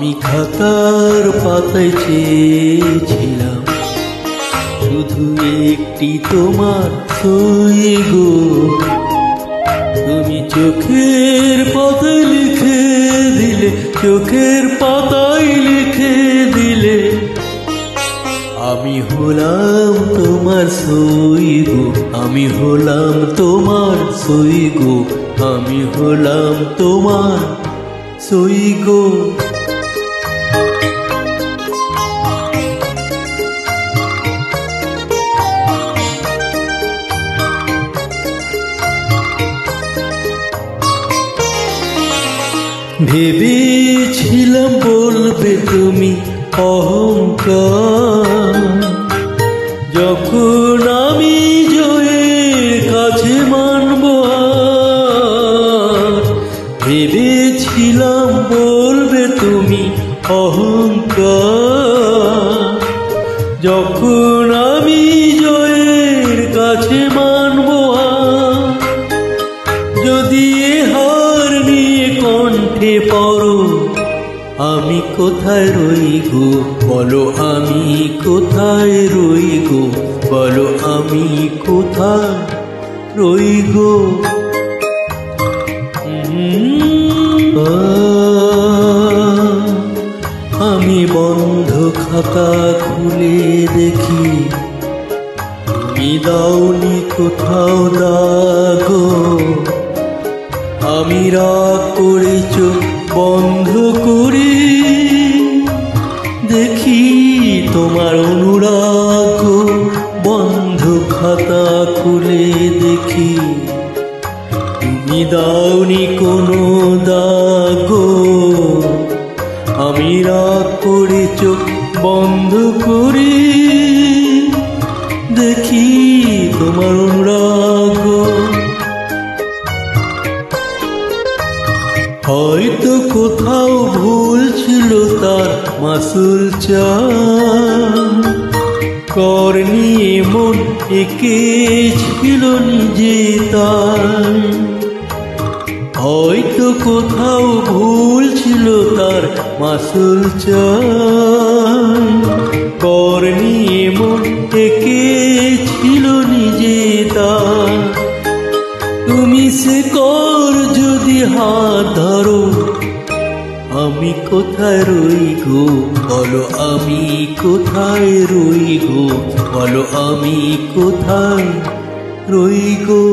আমি খাতার পাতায় চেয়েছিলাম শুধু একটি তোমার সই গো। তুমি চোখের পাতায় লিখে দিলে, চোখের পাতায় লিখে দিলে আমি হলাম তোমার সই গো। আমি হলাম তোমার সই গো। আমি হলাম তোমার সই গো। ভেবেছিলাম বলবে তুমি অহংকার, যখন আমি জয়ের কাছে মানব। ভেবেছিলাম বলবে তুমি অহংকার, যখন আমি জয়ের কাছে মানব। যদি হার নিয়ে কণ্ঠে পড়ো, আমি কোথায় রই গো বলো, আমি কোথায় রই গো বলো, আমি কোথায় রই গো। আমি বন্ধ খাতা খুলে দেখি, তুমি দাওনি কোথাও দাগো। আমি রাগ করে চোখ বন্ধ করি, দেখি তোমার অনুরাগ। বন্ধ খাতা খুলে দেখি, তুমি দাওনি কোনো দাগো। আমি রাগ করে চোখ বন্ধ করি, দেখি তোমার অনুরাগ। হয়তো কোথাও ভুল ছিল তার মাসুল চান, করনি এমন একে ছিল নিজে তার। হয়তো কোথাও ভুল ছিল তার মাসুল চান, করনি এমন একে ছিল নিজে তার। তুমি সে কর যদি হাত ধরো, আমি কোথায় রই গো বলো, আমি কোথায় রই গো বলো, আমি কোথায় রই গো।